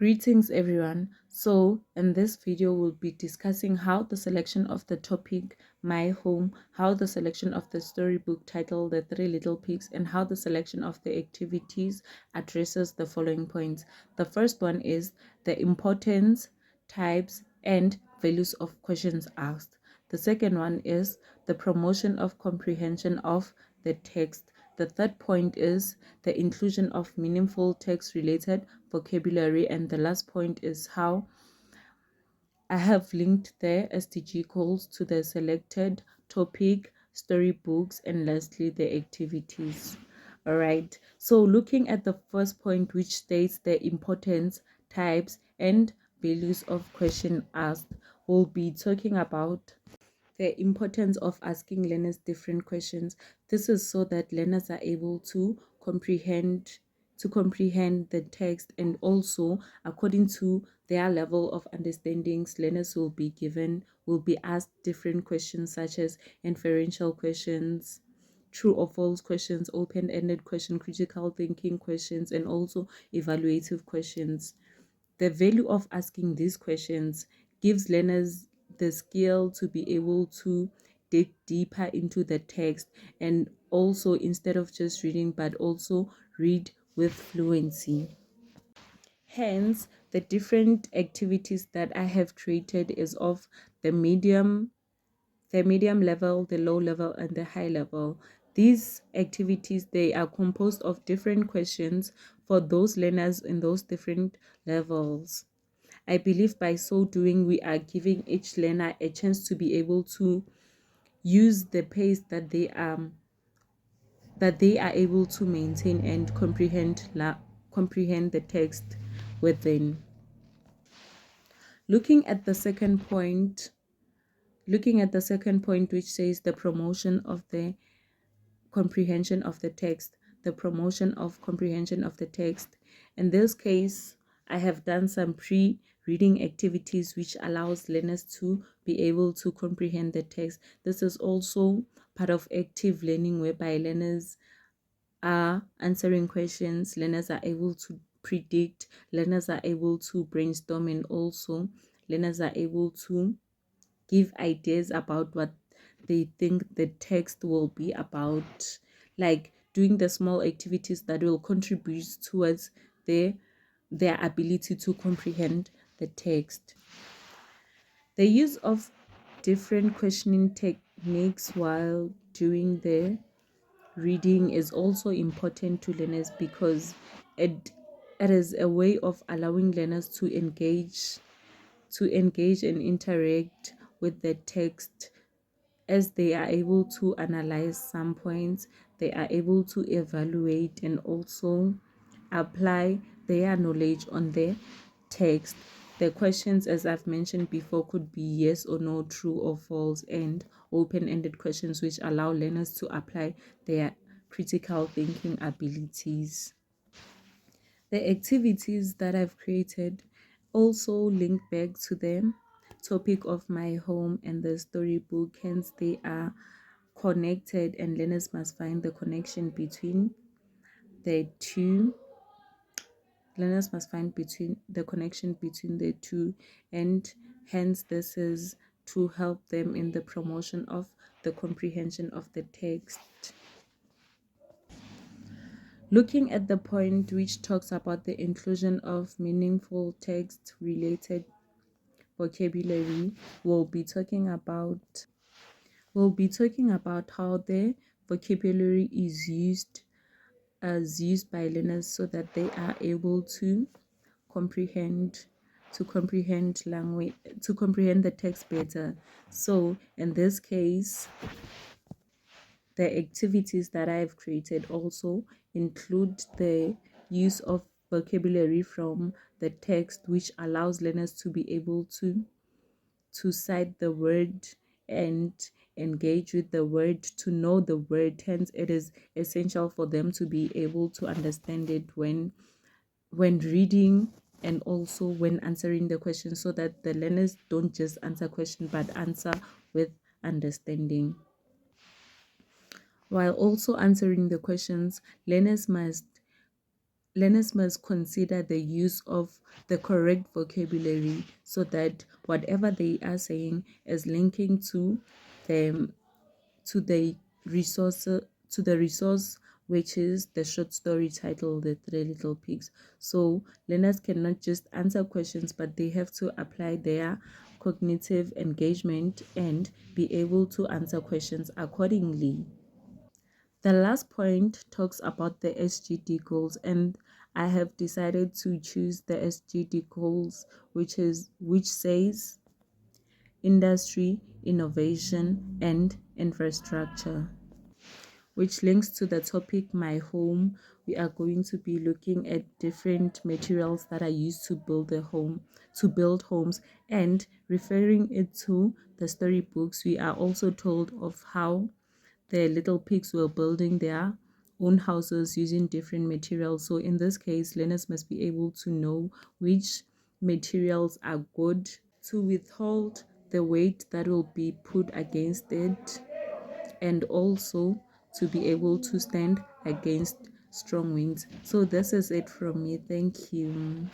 Greetings everyone. So in this video we'll be discussing how the selection of the topic My Home, how the selection of the storybook title The Three Little Pigs, and how the selection of the activities addresses the following points. The first one is the importance, types, and values of questions asked. The second one is the promotion of comprehension of the text. The third point is the inclusion of meaningful text-related vocabulary. And the last point is how I have linked the SDG goals to the selected topic, storybooks, and lastly, the activities. All right. So looking at the first point, which states the importance, types, and values of question asked, we'll be talking about the importance of asking learners different questions. This is so that learners are able to comprehend the text, and also according to their level of understandings, learners will be asked different questions such as inferential questions, true or false questions, open-ended question, critical thinking questions, and also evaluative questions. The value of asking these questions gives learners the skill to be able to dig deeper into the text, and also instead of just reading but also read with fluency. Hence, the different activities that I have created is of the medium level, the low level, and the high level. These activities, they are composed of different questions for those learners in those different levels. I believe by so doing, we are giving each learner a chance to be able to use the pace that they are able to maintain and comprehend the text within. Looking at the second point, which says the promotion of the comprehension of the text, the promotion of comprehension of the text. In this case, I have done some pre-reading activities which allows learners to be able to comprehend the text. This is also part of active learning, whereby learners are answering questions, learners are able to predict, learners are able to brainstorm, and also learners are able to give ideas about what they think the text will be about, like doing the small activities that will contribute towards their ability to comprehend the text. The use of different questioning techniques while doing the reading is also important to learners, because it is a way of allowing learners to engage and interact with the text. As they are able to analyze some points, they are able to evaluate and also apply their knowledge on the text. The questions, as I've mentioned before, could be yes or no, true or false, and open-ended questions which allow learners to apply their critical thinking abilities. The activities that I've created also link back to the topic of My Home and the storybook, hence they are connected, and learners must find the connection between the two. Learners must find between the connection between the two, and hence this is to help them in the promotion of the comprehension of the text. Looking at the point which talks about the inclusion of meaningful text related vocabulary, we'll be talking about how the vocabulary is used by learners so that they are able to comprehend language, to comprehend the text better. So in this case, the activities that I've created also include the use of vocabulary from the text, which allows learners to be able to cite the word and engage with the word, to know the word. Hence, it is essential for them to be able to understand it when reading and also when answering the question, so that the learners don't just answer question but answer with understanding. While also answering the questions, learners must learners must consider the use of the correct vocabulary so that whatever they are saying is linking the to the resource to the resource, which is the short story title The Three Little Pigs. So learners cannot just answer questions, but they have to apply their cognitive engagement and be able to answer questions accordingly. The last point talks about the SGD goals, and I have decided to choose the SGD goals, which says industry, innovation, and infrastructure, which links to the topic My Home. We are going to be looking at different materials that are used to build homes, and referring it to the storybooks. We are also told of how the little pigs were building their own houses using different materials. So in this case, learners must be able to know which materials are good to withhold the weight that will be put against it, and also to be able to stand against strong winds. So this is it from me. Thank you.